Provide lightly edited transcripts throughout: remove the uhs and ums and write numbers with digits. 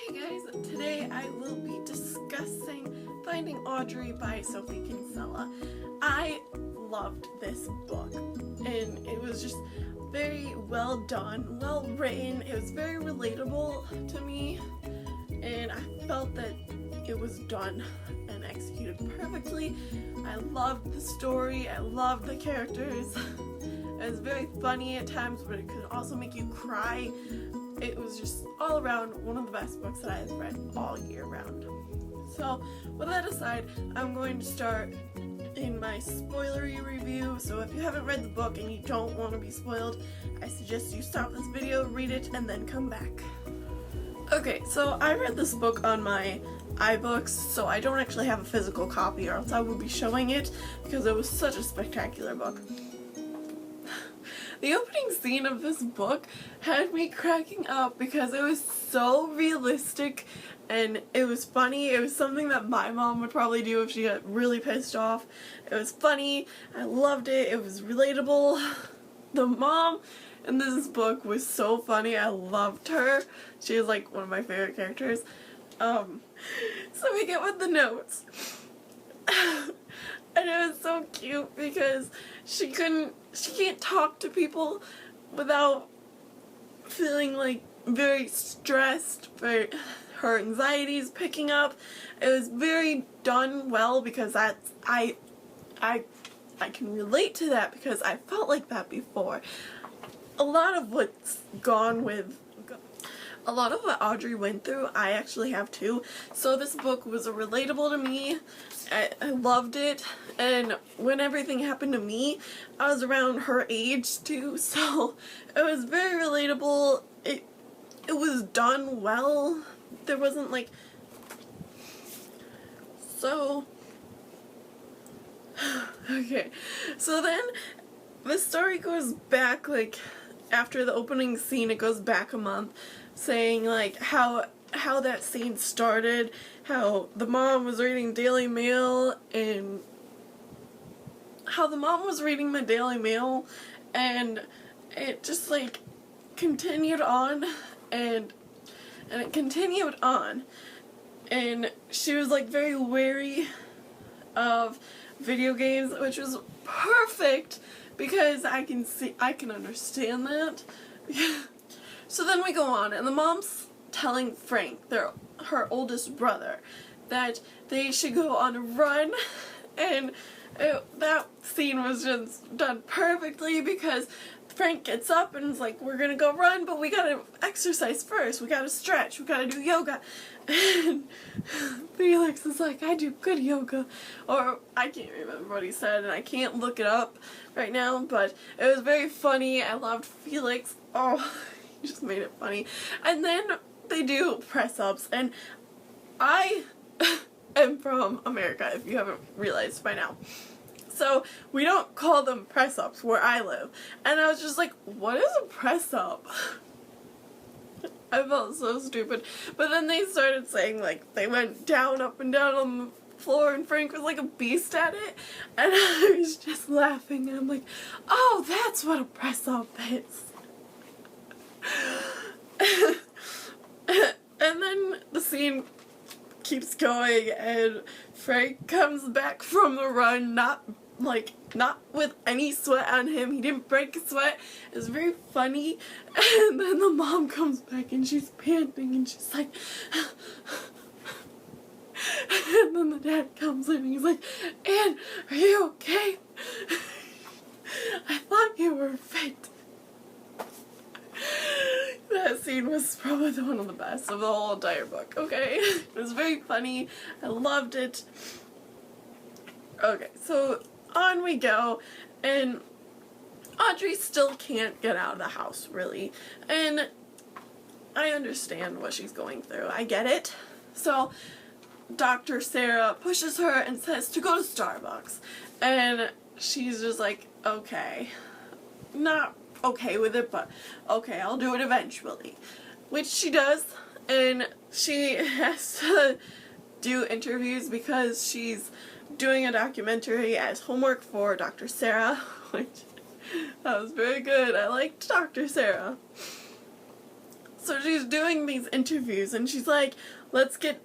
Hey guys, today I will be discussing Finding Audrey by Sophie Kinsella. I loved this book and it was just very well done, well written. It was very relatable to me and I felt that it was done and executed perfectly. I loved the story, I loved the characters. It was very funny at times, but it could also make you cry. It was just all around one of the best books that I have read all year round. So with that aside, I'm going to start in my spoilery review. So if you haven't read the book and you don't want to be spoiled, I suggest you stop this video, read it, and then come back. Okay, so I read this book on my iBooks, so I don't actually have a physical copy or else I would be showing it because it was such a spectacular book. The opening scene of this book had me cracking up because it was so realistic and it was funny. It was something that my mom would probably do if she got really pissed off. It was funny. I loved it. It was relatable. The mom in this book was so funny. I loved her. She was like one of my favorite characters. So we get with the notes. And it was so cute because she can't talk to people without feeling like very stressed, her anxiety's picking up. It was very done well because I can relate to that because I felt like that before. A lot of what Audrey went through, I actually have too. So this book was relatable to me. I loved it, and when everything happened to me, I was around her age too, so it was very relatable. It was done well. There wasn't like so okay. So then the story goes back, like after the opening scene, it goes back a month, saying like how that scene started, how the mom was reading Daily Mail and how the mom was reading the Daily Mail and it just like continued on and it continued on and she was like very wary of video games, which was perfect because I can understand that. So then we go on and the mom's telling Frank, her oldest brother, that they should go on a run, and that scene was just done perfectly because Frank gets up and is like, we're gonna go run, but we gotta exercise first, we gotta stretch, we gotta do yoga. And Felix is like, I do good yoga, or I can't remember what he said and I can't look it up right now, but it was very funny. I loved Felix. Oh, he just made it funny. And then they do press-ups, and I am from America, if you haven't realized by now. So we don't call them press-ups where I live. And I was just like, what is a press-up? I felt so stupid. But then they started saying, like, they went down, up and down on the floor, and Frank was like a beast at it. And I was just laughing, and I'm like, oh, that's what a press-up is. And then the scene keeps going and Frank comes back from the run not with any sweat on him. He didn't break a sweat. It was very funny. And then the mom comes back and she's panting and she's like and then the dad comes in and he's like, Anne, are you okay? I thought you were fit. That scene was probably one of the best of the whole entire book, okay? It was very funny. I loved it. Okay, so on we go, and Audrey still can't get out of the house, really. And I understand what she's going through. I get it. So Dr. Sarah pushes her and says to go to Starbucks. And she's just like, okay. Not okay with it, but okay, I'll do it eventually. Which she does, and she has to do interviews because she's doing a documentary as homework for Dr. Sarah, which that was very good. I liked Dr. Sarah. So she's doing these interviews, and she's like, let's get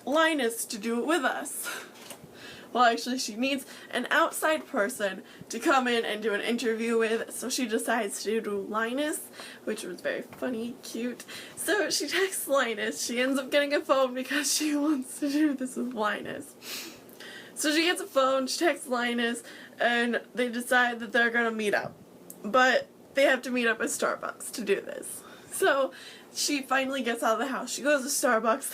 Linus to do it with us. Well, actually, she needs an outside person to come in and do an interview with, so she decides to do Linus, which was very funny, cute. So she texts Linus. She ends up getting a phone because she wants to do this with Linus. So she gets a phone, she texts Linus, and they decide that they're gonna meet up. But they have to meet up at Starbucks to do this. So she finally gets out of the house. She goes to Starbucks.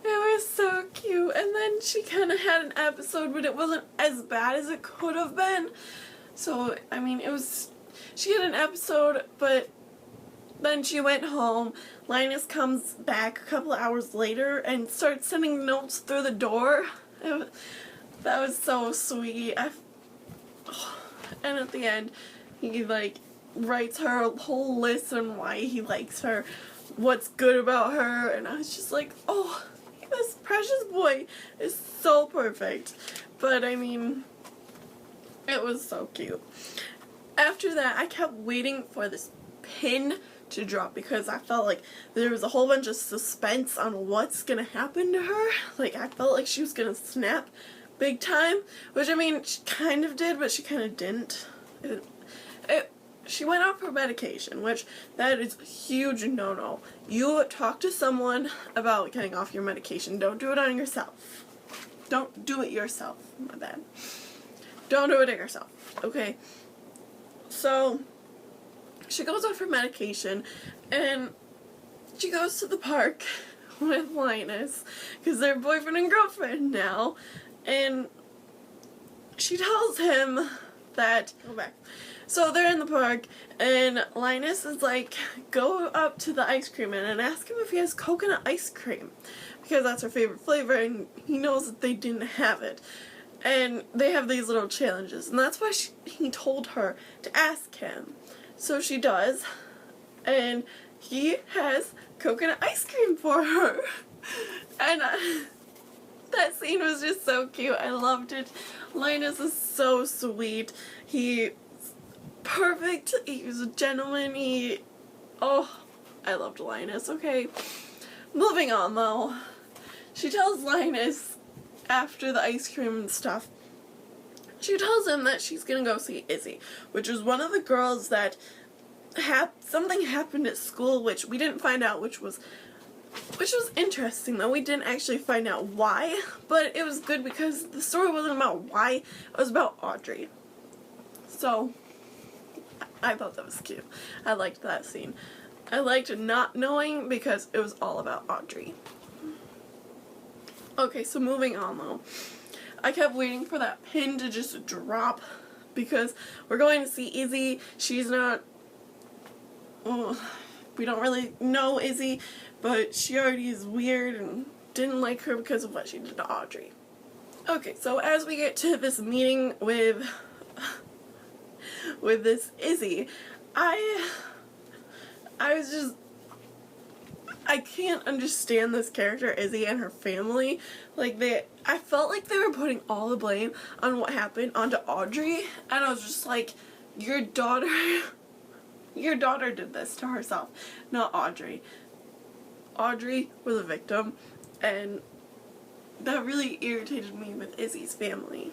It was so cute. And then she kind of had an episode, but it wasn't as bad as it could have been. So, I mean, she had an episode, but then she went home. Linus comes back a couple of hours later and starts sending notes through the door. That was so sweet. And at the end, he, like, writes her a whole list on why he likes her, what's good about her, and I was just like, oh, this precious boy is so perfect. But I mean, it was so cute. After that, I kept waiting for this pin to drop because I felt like there was a whole bunch of suspense on what's gonna happen to her. Like, I felt like she was gonna snap big time, which, I mean, she kind of did, but she kind of didn't. She went off her medication, which that is a huge no-no. You talk to someone about getting off your medication. Don't do it on yourself. Don't do it yourself. My bad. Don't do it yourself. Okay? So, she goes off her medication, and she goes to the park with Linus, because they're boyfriend and girlfriend now, and she tells him that, go back. So they're in the park, and Linus is like, go up to the ice cream man and ask him if he has coconut ice cream, because that's her favorite flavor, and he knows that they didn't have it. And they have these little challenges, and that's why he told her to ask him. So she does, and he has coconut ice cream for her. And that scene was just so cute. I loved it. Linus is so sweet. He's perfect. He was a gentleman. Oh, I loved Linus. Okay, moving on though. She tells Linus, after the ice cream and stuff, she tells him that she's gonna go see Izzy, which was one of the girls that something happened at school, which we didn't find out, which was interesting though. We didn't actually find out why, but it was good because the story wasn't about why, it was about Audrey. So I thought that was cute. I liked that scene. I liked not knowing because it was all about Audrey. Okay, so moving on though. I kept waiting for that pin to just drop because we're going to see Izzy. She's not, we don't really know Izzy, but she already is weird and didn't like her because of what she did to Audrey. Okay, so as we get to this meeting with this Izzy, I was just, I can't understand this character Izzy and her family. Like, I felt like they were putting all the blame on what happened onto Audrey, and I was just like, your daughter did this to herself, not Audrey. Audrey was a victim, and that really irritated me with Izzy's family.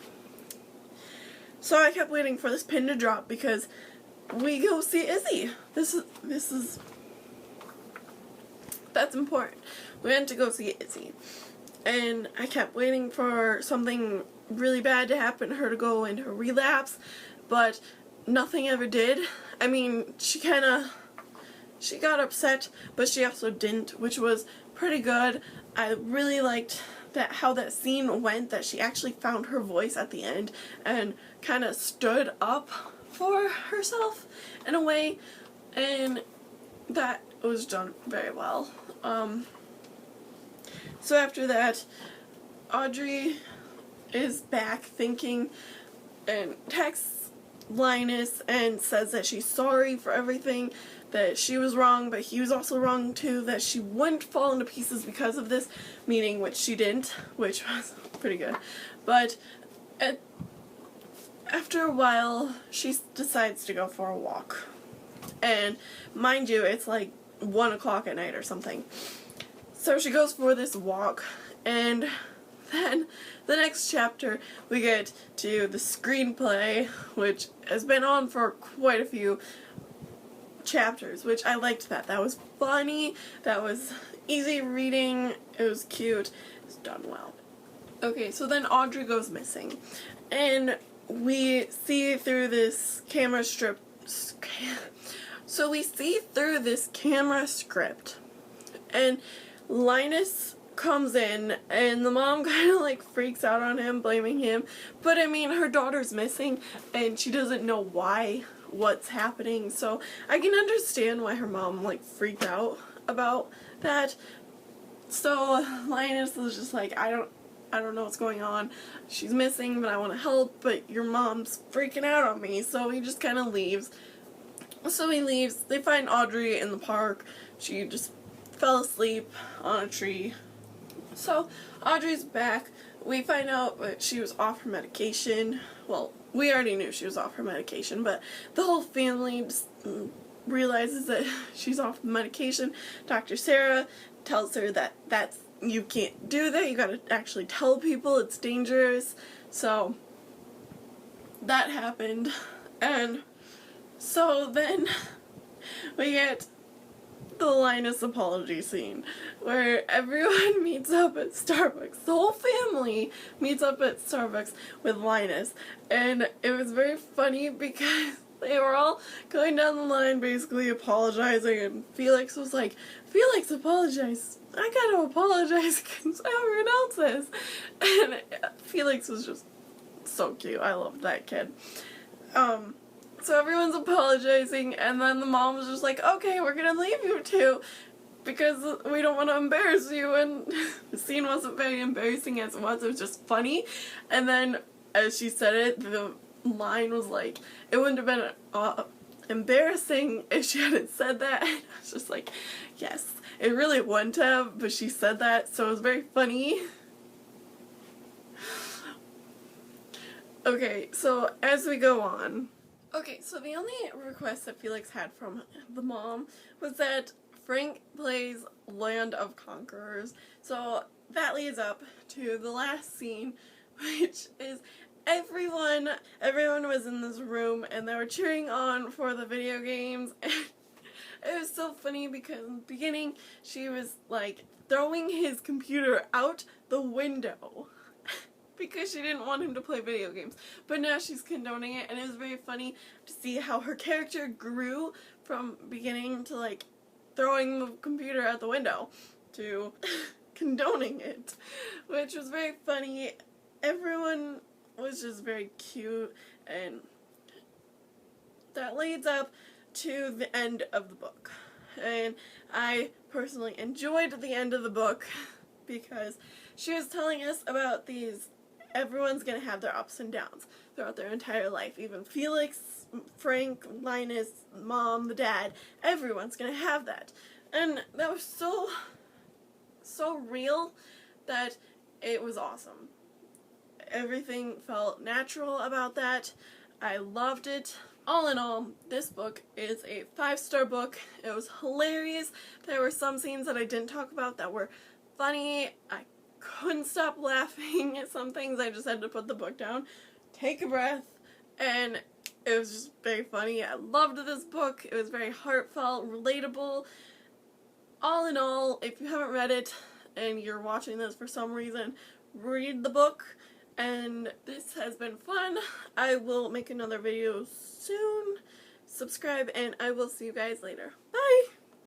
So I kept waiting for this pin to drop because we go see Izzy. That's important. We went to go see Izzy. And I kept waiting for something really bad to happen to her to go into a relapse, but nothing ever did. I mean, she got upset, but she also didn't, which was pretty good. I really liked how that scene went, that she actually found her voice at the end and kind of stood up for herself in a way, and that was done very well. So after that, Audrey is back thinking and texts Linus and says that she's sorry for everything, that she was wrong, but he was also wrong too, that she wouldn't fall into pieces because of this meeting, which she didn't, which was pretty good. But after a while, she decides to go for a walk. And mind you, it's like 1 o'clock at night or something. So she goes for this walk, and then the next chapter we get to the screenplay, which has been on for quite a few chapters, which I liked that. That was funny, that was easy reading, it was cute, it was done well. Okay, so then Audrey goes missing, and we see through this camera script, and Linus comes in, and the mom kind of like freaks out on him, blaming him, but I mean, her daughter's missing, and she doesn't know what's happening, so I can understand why her mom like freaked out about that. So Linus was just like, I don't know what's going on. She's missing, but I want to help, but your mom's freaking out on me. So he just kind of leaves. So he leaves. They find Audrey in the park. She just fell asleep on a tree. So Audrey's back. We find out that she was off her medication. Well, we already knew she was off her medication, but the whole family just realizes that she's off the medication. Dr. Sarah tells her that you can't do that, you gotta actually tell people, it's dangerous. So that happened, and so then we get the Linus apology scene where everyone meets up at Starbucks. The whole family meets up at Starbucks with Linus, and it was very funny because they were all going down the line basically apologizing, and Felix was like, Felix, apologize. I gotta apologize because everyone else is. And Felix was just so cute. I loved that kid. So everyone's apologizing, and then the mom was just like, okay, we're gonna leave you two because we don't want to embarrass you. And the scene wasn't very embarrassing as it was just funny. And then as she said it, the line was like, it wouldn't have been embarrassing if she hadn't said that. And I was just like, yes, it really wouldn't have, but she said that, so it was very funny. Okay, so as we go on, okay, so the only request that Felix had from the mom was that Frank plays Land of Conquerors. So that leads up to the last scene, which is everyone was in this room and they were cheering on for the video games. And it was so funny because in the beginning she was like throwing his computer out the window because she didn't want him to play video games. But now she's condoning it, and it was very funny to see how her character grew from beginning to like throwing the computer out the window to condoning it, which was very funny. Everyone was just very cute, and that leads up to the end of the book. And I personally enjoyed the end of the book because she was telling us about these, everyone's going to have their ups and downs throughout their entire life. Even Felix, Frank, Linus, Mom, the dad, everyone's going to have that. And that was so real that it was awesome. Everything felt natural about that. I loved it. All in all, this book is a 5-star book. It was hilarious. There were some scenes that I didn't talk about that were funny. I couldn't stop laughing at some things. I just had to put the book down, take a breath, and it was just very funny. I loved this book. It was very heartfelt, relatable. All in all, if you haven't read it and you're watching this for some reason, read the book. And this has been fun. I will make another video soon. Subscribe, and I will see you guys later. Bye!